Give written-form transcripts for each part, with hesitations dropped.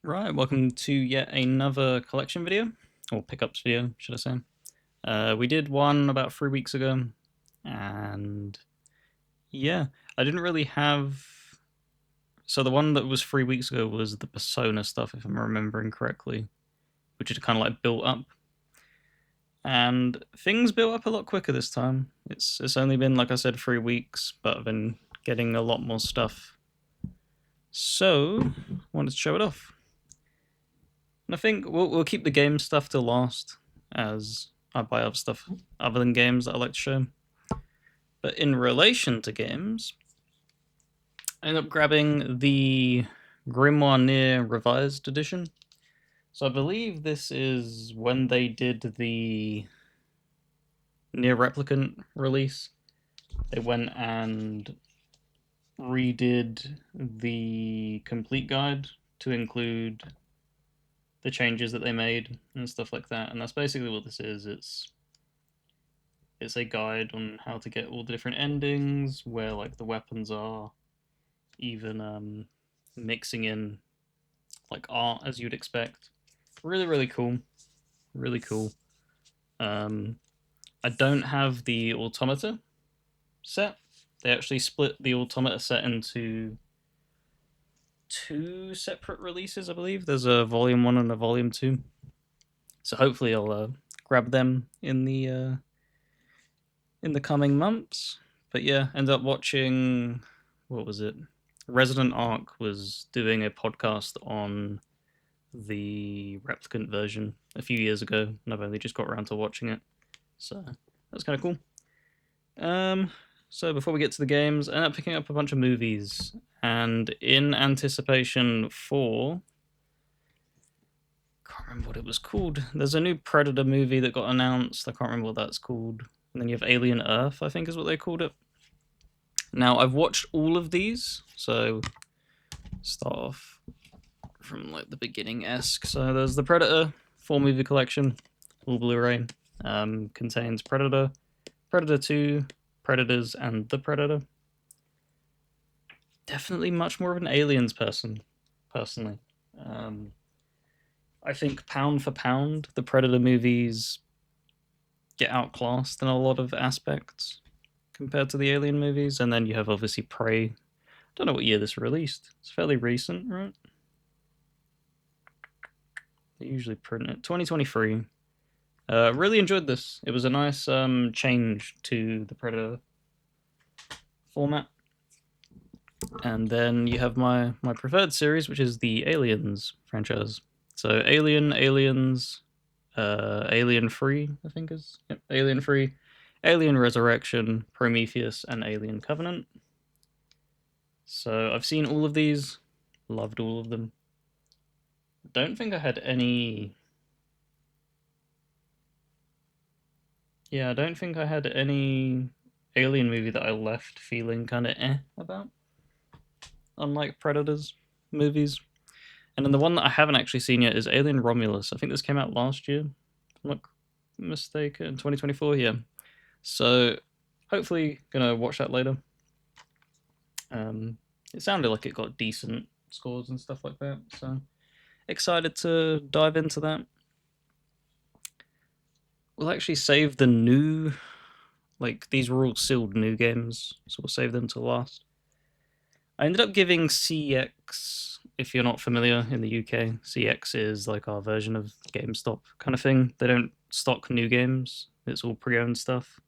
Right, welcome to yet another collection video, or pickups video, should I say. We did one about 3 weeks ago, and yeah, I didn't really have. So the one that was 3 weeks ago was the Persona stuff, if I'm remembering correctly, which had kind of like built up, and things built up a lot quicker this time. It's only been, like I said, 3 weeks, but I've been getting a lot more stuff, so I wanted to show it off. And I think we'll keep the game stuff to last, as I buy other stuff other than games that I like to show. But in relation to games, I ended up grabbing the Grimoire Nier Revised Edition. So I believe this is when they did the Nier Replicant release. They went and redid the complete guide to include the changes that they made and stuff like that. And that's basically what this is. It's a guide on how to get all the different endings, where like the weapons are, even mixing in like art as you'd expect. Really cool, really cool. Um, I don't have the Automata set. They actually split the Automata set into two separate releases, I believe. There's a volume 1 and a volume 2. So hopefully I'll grab them in the coming months. But yeah, ended up watching, what was it? Resident Arc was doing a podcast on the replicant version a few years ago, and I've only just got around to watching it. So that's kind of cool. So before we get to the games, I ended up picking up a bunch of movies, and in anticipation for, I can't remember what it was called. There's a new Predator movie that got announced. I can't remember what that's called. And then you have Alien Earth, I think is what they called it. Now I've watched all of these, so start off from like the beginning esque. So there's the Predator 4 movie collection, all Blu-ray. Contains Predator, Predator 2, Predators, and The Predator. Definitely much more of an Aliens person, personally. I think pound for pound, the Predator movies get outclassed in a lot of aspects compared to the Alien movies. And then you have obviously Prey. I don't know what year this released. It's fairly recent, right? They usually print it 2023. Really enjoyed this. It was a nice change to the Predator format. And then you have my preferred series, which is the Aliens franchise. So Alien, Aliens, Alien Free, I think is Alien Free, Alien Resurrection, Prometheus, and Alien Covenant. So I've seen all of these, loved all of them. Don't think I had any. Yeah, I don't think I had any Alien movie that I left feeling kind of about, unlike Predators movies. And then the one that I haven't actually seen yet is Alien Romulus. I think this came out last year, if I'm not mistaken, 2024. Yeah. So hopefully gonna watch that later. It sounded like it got decent scores and stuff like that. So excited to dive into that. We'll actually save the new, like these were all sealed new games, so we'll save them to last. I ended up giving CX, if you're not familiar in the UK, CX is like our version of GameStop kind of thing. They don't stock new games, it's all pre owned stuff.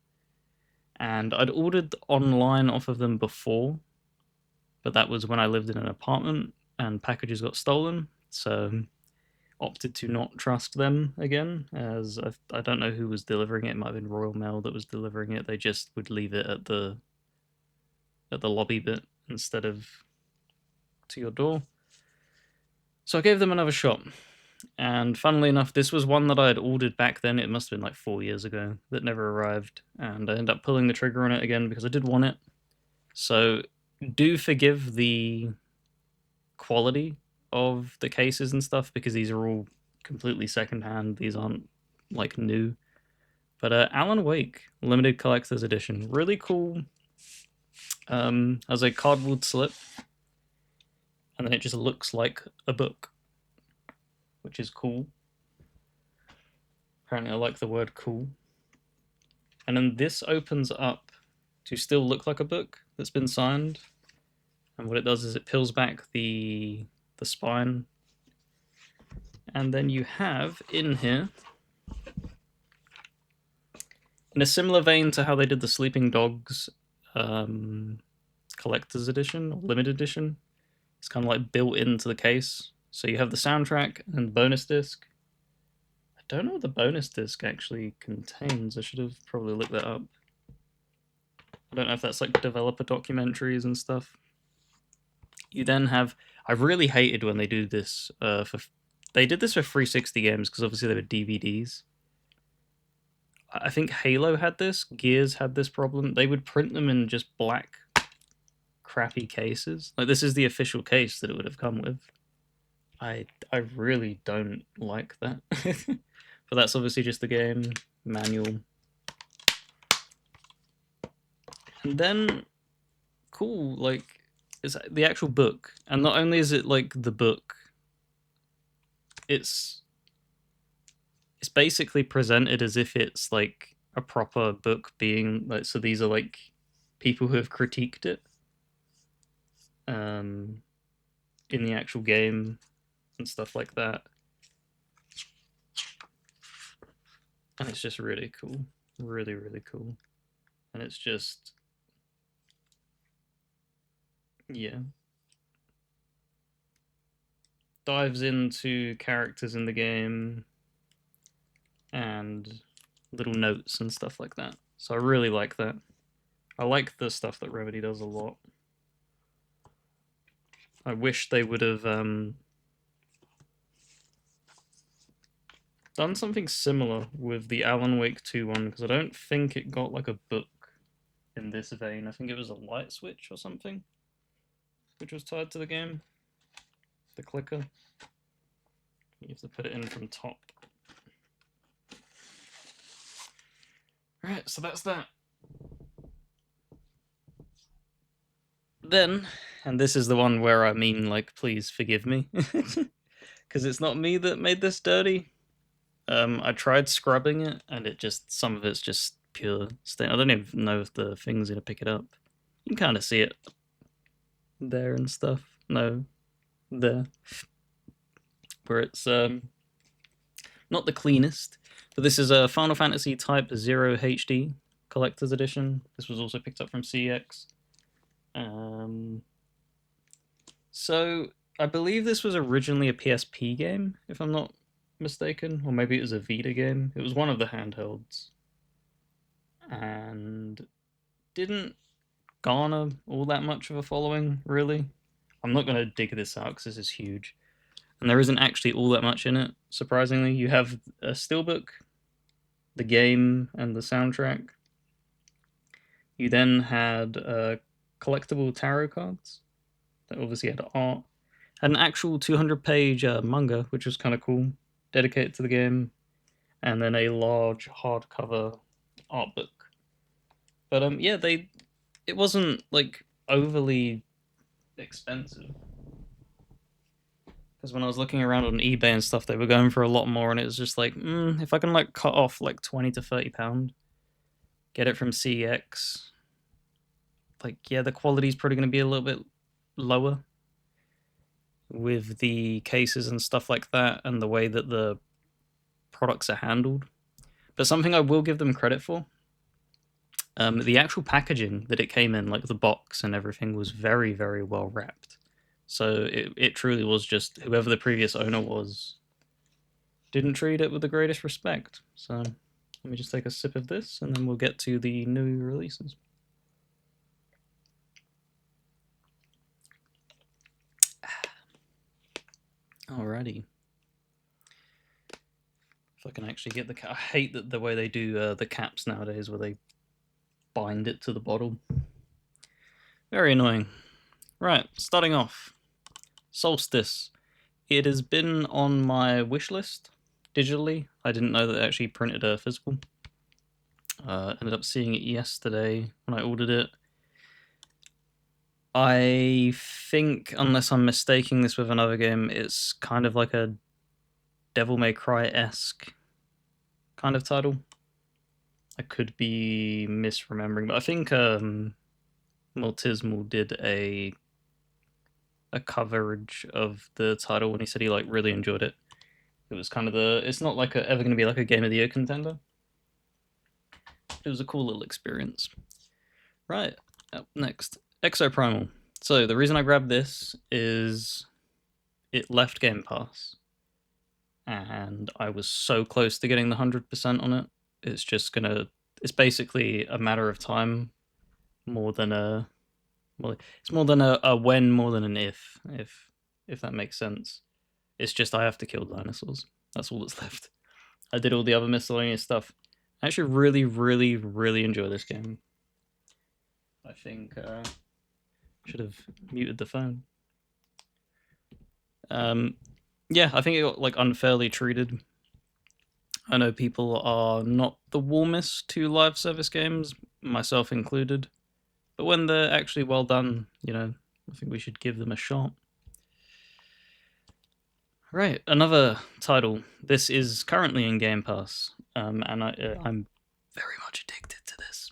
And I'd ordered online off of them before, but that was when I lived in an apartment and packages got stolen. So opted to not trust them again, as I don't know who was delivering it. It might have been Royal Mail that was delivering it. They just would leave it at the lobby bit instead of to your door. So I gave them another shot. And funnily enough, this was one that I had ordered back then. It must have been like 4 years ago that never arrived. And I ended up pulling the trigger on it again because I did want it. So do forgive the quality of the cases and stuff because these are all completely secondhand. These aren't like new. But Alan Wake limited collector's edition, really cool. Has a cardboard slip, and then it just looks like a book. which is cool. Apparently I like the word cool. And then this opens up to still look like a book that's been signed. And what it does is it peels back the spine. And then you have in here, in a similar vein to how they did the Sleeping Dogs collector's edition or limited edition, it's kind of like built into the case. So you have the soundtrack and bonus disc. I don't know what the bonus disc actually contains. I should have probably looked that up. I don't know if that's like developer documentaries and stuff. You then have, I really hated when they do this they did this for 360 games because obviously they were DVDs. I think Halo had this, Gears had this problem. They would print them in just black, crappy cases. Like this is the official case that it would have come with. I really don't like that. But that's obviously just the game manual. And then, cool, like, it's the actual book. And not only is it like the book, it's basically presented as if it's like a proper book being like, so these are like people who have critiqued it in the actual game and stuff like that. And it's just really cool. Really, really cool. And it's just, yeah. Dives into characters in the game and little notes and stuff like that. So I really like that. I like the stuff that Remedy does a lot. I wish they would have done something similar with the Alan Wake 2 one, because I don't think it got like a book in this vein. I think it was a light switch or something, which was tied to the game. The clicker. You have to put it in from top. Right, so that's that. Then, and this is the one where I mean, like, please forgive me, because it's not me that made this dirty. I tried scrubbing it, and it just, some of it's just pure stain. I don't even know if the thing's gonna pick it up. You can kind of see it there and stuff. No, there. Where it's not the cleanest, but this is a Final Fantasy Type 0 HD Collector's Edition. This was also picked up from CX. So I believe this was originally a PSP game, if I'm not mistaken, or maybe it was a Vita game. It was one of the handhelds, and didn't garner all that much of a following, really. I'm not going to dig this out because this is huge, and there isn't actually all that much in it, surprisingly. You have a steelbook, the game, and the soundtrack. You then had collectible tarot cards that obviously had art, had an actual 200-page manga, which was kind of cool, dedicated to the game, and then a large hardcover art book. But yeah, it wasn't like overly expensive, because when I was looking around on eBay and stuff, they were going for a lot more, and it was just like, if I can like cut off like £20 to £30, get it from CX, like, yeah, the quality's probably going to be a little bit lower with the cases and stuff like that, and the way that the products are handled. But something I will give them credit for, the actual packaging that it came in, like the box and everything, was very, very well wrapped. So it truly was just whoever the previous owner was didn't treat it with the greatest respect. So let me just take a sip of this, and then we'll get to the new releases. Alrighty. If I can actually get the cap. I hate the way they do the caps nowadays, where they bind it to the bottle. Very annoying. Right, starting off. Solstice. It has been on my wish list digitally. I didn't know that they actually printed a physical. Ended up seeing it yesterday when I ordered it. I think, unless I'm mistaking this with another game, it's kind of like a Devil May Cry-esque kind of title. I could be misremembering, but I think Multismal did a coverage of the title when he said he like really enjoyed it. It was kind of it's not like ever going to be like a Game of the Year contender. It was a cool little experience. Right, up next, Exoprimal. So the reason I grabbed this is it left Game Pass, and I was so close to getting the 100% on it. It's basically a matter of time, more than a, well, it's more than a when, more than an if that makes sense. It's just I have to kill dinosaurs. That's all that's left. I did all the other miscellaneous stuff. I actually really, really, really enjoy this game. I think should have muted the phone. Yeah, I think it got like unfairly treated. I know people are not the warmest to live service games, myself included, but when they're actually well done, I think we should give them a shot. Right, another title. This is currently in Game Pass, and I'm very much addicted to this.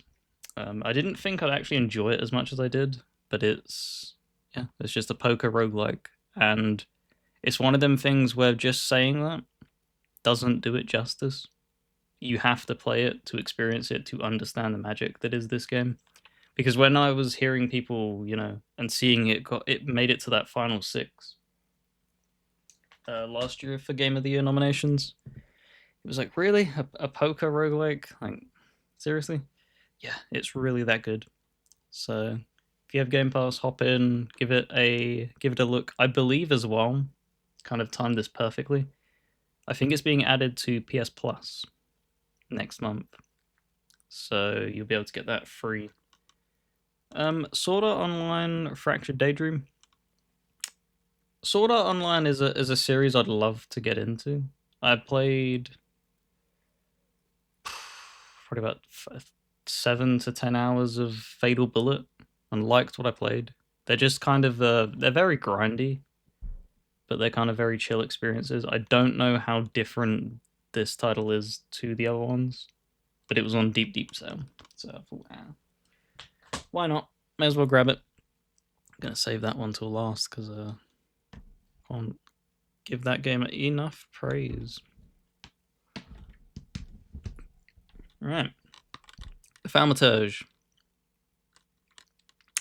I didn't think I'd actually enjoy it as much as I did, but it's just a poker roguelike, and it's one of them things where just saying that doesn't do it justice. You have to play it to experience it to understand the magic that is this game. Because when I was hearing people, and seeing it made it to that final 6 last year for Game of the Year nominations. It was like, really? A poker roguelike? Like, seriously? Yeah, it's really that good. So if you have Game Pass, hop in, give it a look. I believe as well, kind of timed this perfectly. I think it's being added to PS Plus next month, so you'll be able to get that free. Sword Art Online Fractured Daydream. Sword Art Online is a series I'd love to get into. I played probably about 7 to 10 hours of Fatal Bullet and liked what I played. They're just kind of they're very grindy, but they're kind of very chill experiences. I don't know how different this title is to the other ones, but it was on deep sale, so I thought, why not? May as well grab it. I'm gonna save that one till last because I can't give that game enough praise. All right, Thaumaturge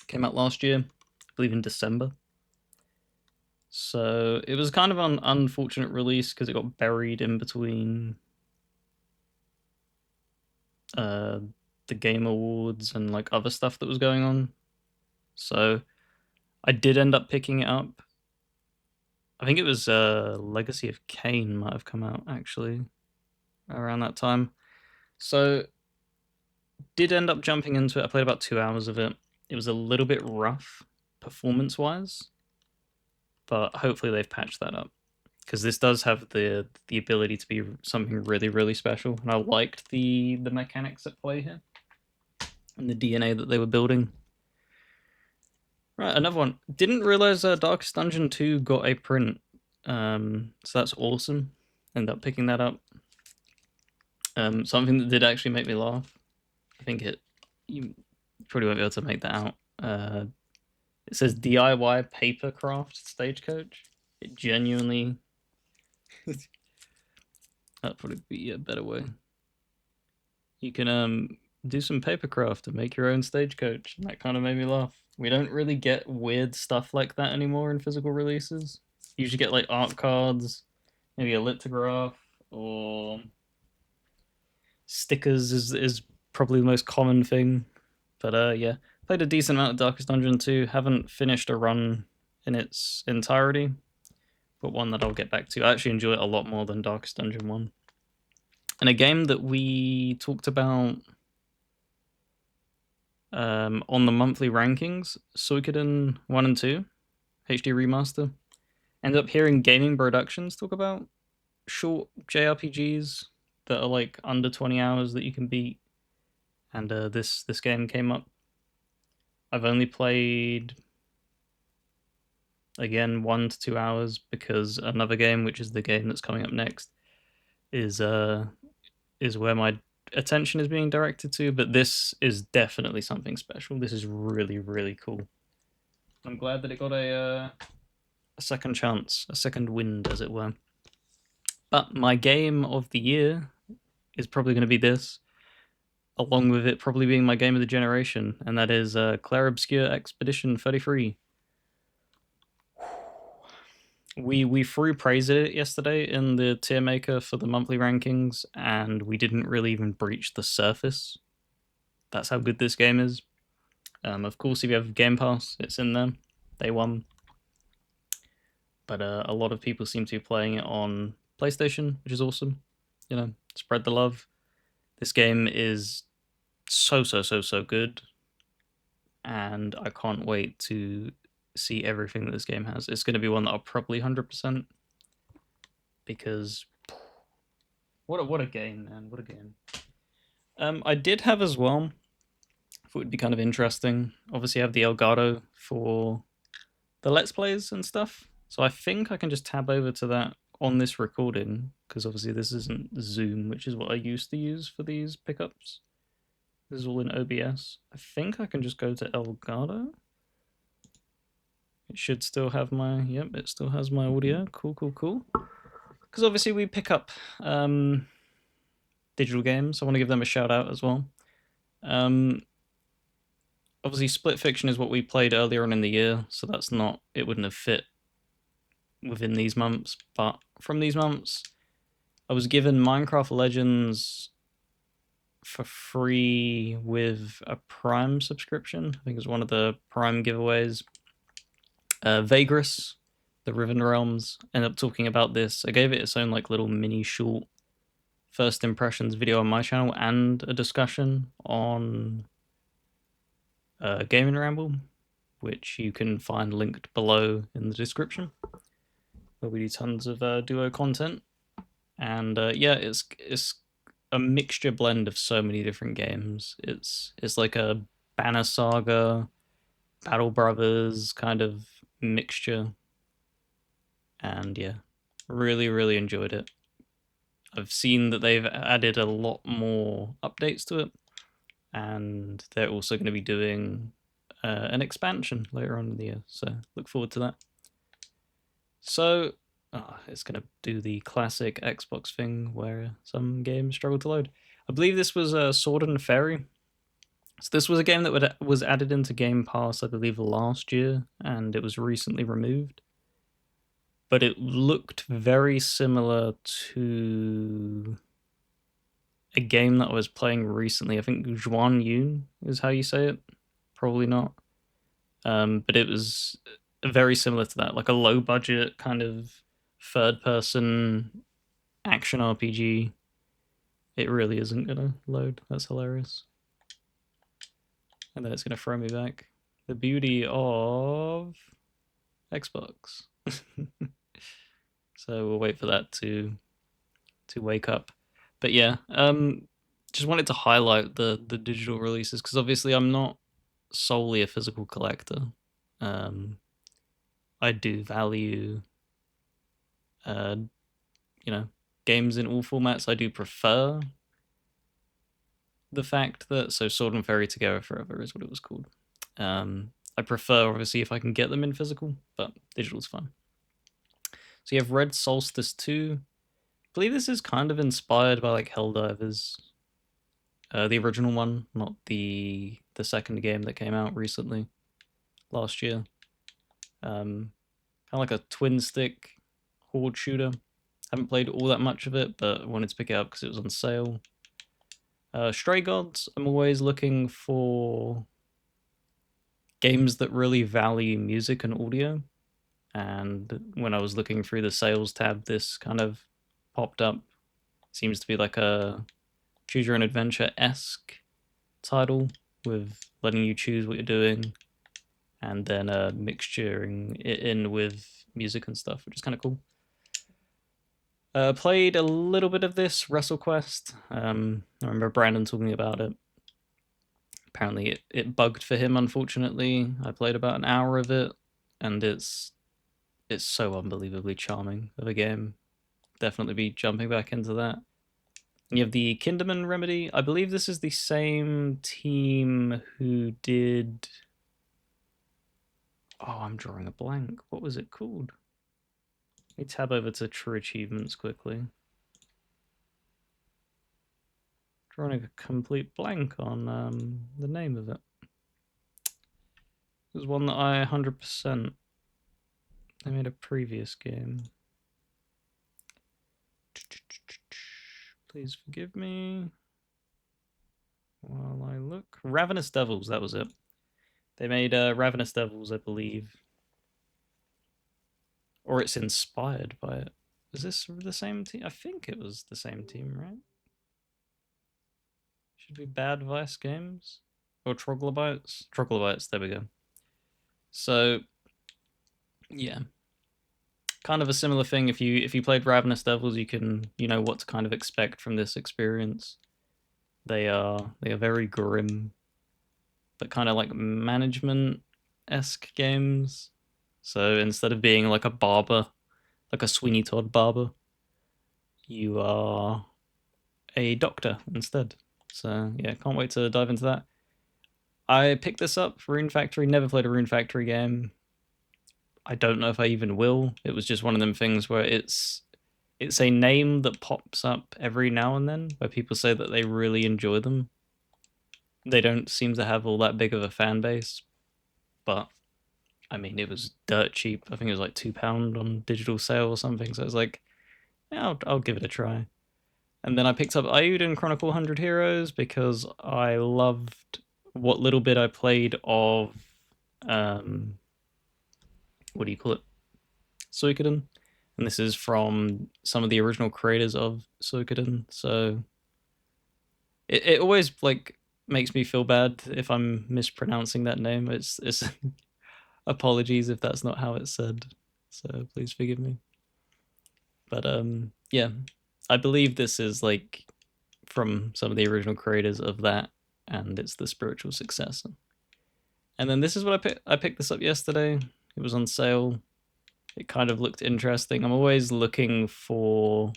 came out last year, I believe in December. So it was kind of an unfortunate release because it got buried in between the Game Awards and like other stuff that was going on. So I did end up picking it up. I think it was Legacy of Kain might have come out actually around that time. So did end up jumping into it. I played about 2 hours of it. It was a little bit rough performance-wise, but hopefully they've patched that up because this does have the ability to be something really, really special. And I liked the mechanics at play here and the DNA that they were building. Right, another one. Didn't realize Darkest Dungeon 2 got a print, so that's awesome. Ended up picking that up. Something that did actually make me laugh. I think you probably won't be able to make that out. It says DIY Papercraft Stagecoach. It genuinely... That'd probably be a better way. You can do some papercraft and make your own stagecoach. And that kind of made me laugh. We don't really get weird stuff like that anymore in physical releases. You usually get like art cards, maybe a lithograph, or stickers is probably the most common thing. But yeah, played a decent amount of Darkest Dungeon 2. Haven't finished a run in its entirety, but one that I'll get back to. I actually enjoy it a lot more than Darkest Dungeon 1. And a game that we talked about on the monthly rankings, Suikoden 1 and 2, HD Remaster. Ended up hearing Gaming Productions talk about short JRPGs that are like under 20 hours that you can beat. And this game came up. I've only played again 1 to 2 hours, because another game, which is the game that's coming up next, is where my attention is being directed to. But this is definitely something special. This is really, really cool. I'm glad that it got a second chance, a second wind, as it were. But my game of the year is probably going to be this, along with it probably being my game of the generation, and that is Clair Obscur Expedition 33. We threw praise at it yesterday in the tier maker for the monthly rankings, and we didn't really even breach the surface. That's how good this game is. Of course, if you have Game Pass, it's in there, day one. But a lot of people seem to be playing it on PlayStation, which is awesome. You know, spread the love. This game is so good, and I can't wait to see everything that this game has. It's going to be one that I'll probably 100%, because what a game, man! What a game. I did have as well, thought it'd be kind of interesting. Obviously, I have the Elgato for the Let's Plays and stuff, so I think I can just tab over to that on this recording, because obviously this isn't Zoom, which is what I used to use for these pickups. This is all in OBS. I think I can just go to Elgato. It should still have my, yep, it still has my audio. Cool. Because obviously we pick up digital games. I want to give them a shout out as well. Obviously Split Fiction is what we played earlier on in the year, so that's not, it wouldn't have fit within these months. But from these months, I was given Minecraft Legends for free with a Prime subscription. I think it was one of the Prime giveaways. Vagrus, the Riven Realms, ended up talking about this. I gave it its own like little mini short first impressions video on my channel, and a discussion on Gaming Ramble, which you can find linked below in the description, where we do tons of duo content. And yeah, it's a mixture blend of so many different games. It's like a Banner Saga, Battle Brothers kind of mixture. And yeah, really enjoyed it. I've seen that they've added a lot more updates to it, and they're also going to be doing an expansion later on in the year, so look forward to that. So it's going to do the classic Xbox thing where some games struggle to load. I believe this was Sword and Fairy. So this was a game that was added into Game Pass, I believe, last year, and it was recently removed. But it looked very similar to a game that I was playing recently. I think Zhuan Yun is how you say it. Probably not. But it was very similar to that, like a low budget kind of third person action RPG. It really isn't gonna load. That's hilarious. And then it's gonna throw me back. The beauty of Xbox. So we'll wait for that to wake up. But yeah, just wanted to highlight the digital releases, because obviously I'm not solely a physical collector. I do value, you know, games in all formats. I do prefer the fact that, so Sword and Fairy Together Forever is what it was called. I prefer, obviously, if I can get them in physical, but digital's fun. So you have Red Solstice 2. I believe this is kind of inspired by like Helldivers. The original one, not the second game that came out recently, last year. Kind of like a twin stick horde shooter. Haven't played all that much of it, but wanted to pick it up because it was on sale. Stray Gods, I'm always looking for games that really value music and audio. And when I was looking through the sales tab, this kind of popped up. Seems to be like a choose your own adventure-esque title, with letting you choose what you're doing, and then mixturing it in with music and stuff, which is kind of cool. Played a little bit of this WrestleQuest. I remember Brandon talking about it. Apparently it bugged for him, unfortunately. I played about an hour of it, and it's it's so unbelievably charming of a game. Definitely be jumping back into that. And you have the Kinderman Remedy. I believe this is the same team who did... Oh, I'm drawing a blank. What was it called? Let me tab over to True Achievements quickly. Drawing a complete blank on the name of it. It was one that I 100%. They made a previous game. Please forgive me while I look. Ravenous Devils, that was it. They made Ravenous Devils, I believe. Or it's inspired by it. Is this the same team? I think it was the same team, right? Should be Bad Vice Games? Or Troglobites? Troglobites, there we go. So, yeah. Kind of a similar thing. If you played Ravenous Devils, you know what to kind of expect from this experience. They are very grim, but kind of like management-esque games. So instead of being like a barber, like a Sweeney Todd barber, you are a doctor instead. So yeah, can't wait to dive into that. I picked this up, Rune Factory. Never played a Rune Factory game. I don't know if I even will. It was just one of them things where it's a name that pops up every now and then where people say that they really enjoy them. They don't seem to have all that big of a fan base, but I mean, it was dirt cheap. I think it was like £2 on digital sale or something. So I was like, yeah, I'll give it a try. And then I picked up Eiyuden Chronicle 100 Heroes because I loved what little bit I played of, what do you call it? Suikoden. And this is from some of the original creators of Suikoden. So it always like makes me feel bad if I'm mispronouncing that name. It's apologies if that's not how it's said. So please forgive me. But yeah, I believe this is like from some of the original creators of that, and it's the spiritual successor. And then this is what I picked. I picked this up yesterday. It was on sale. It kind of looked interesting. I'm always looking for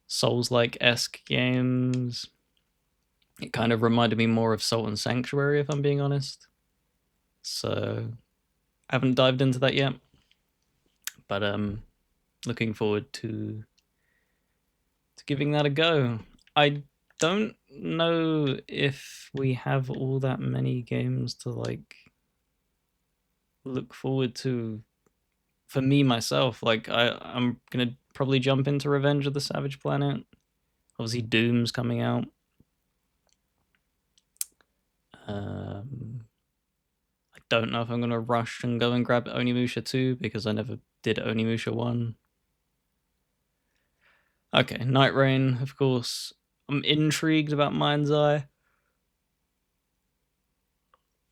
Souls-like-esque games. It kind of reminded me more of Salt and Sanctuary, if I'm being honest. So I haven't dived into that yet, but looking forward to giving that a go. I don't know if we have all that many games to like look forward to for me myself. Like I'm gonna probably jump into Revenge of the Savage Planet. Obviously Doom's coming out. I don't know if I'm gonna rush and go and grab Onimusha 2 because I never did Onimusha 1. Okay, Night Rain, of course. I'm intrigued about Mind's Eye.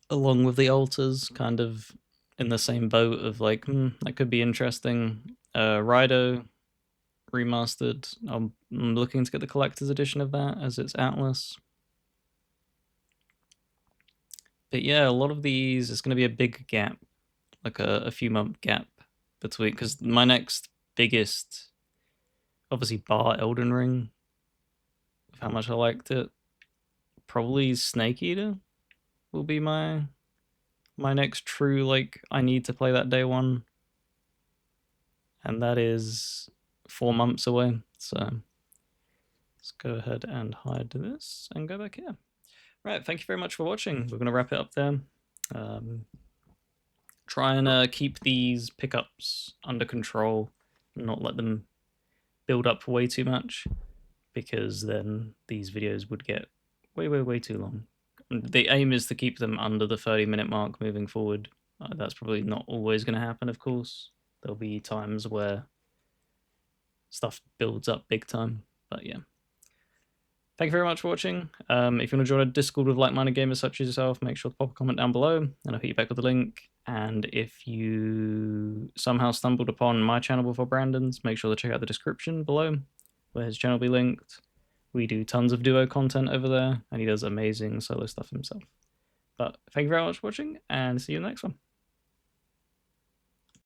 Along with the Altars, kind of in the same boat of like, that could be interesting. Raido remastered. I'm looking to get the collector's edition of that as it's Atlas. But yeah, a lot of these, it's going to be a big gap, like a few month gap between, because my next biggest, obviously bar Elden Ring, of how much I liked it, probably Snake Eater will be my next true, like, I need to play that day one. And that is 4 months away. So let's go ahead and hide this and go back here. Right, thank you very much for watching. We're going to wrap it up there. Try and keep these pickups under control, not let them build up way too much, because then these videos would get way too long. The aim is to keep them under the 30-minute mark moving forward. That's probably not always going to happen, of course. There'll be times where stuff builds up big time, but yeah. Thank you very much for watching. If you want to join a Discord with like-minded gamers such as yourself, make sure to pop a comment down below, and I'll hit you back with the link. And if you somehow stumbled upon my channel before Brandon's, make sure to check out the description below, where his channel will be linked. We do tons of duo content over there, and he does amazing solo stuff himself. But thank you very much for watching, and see you in the next one.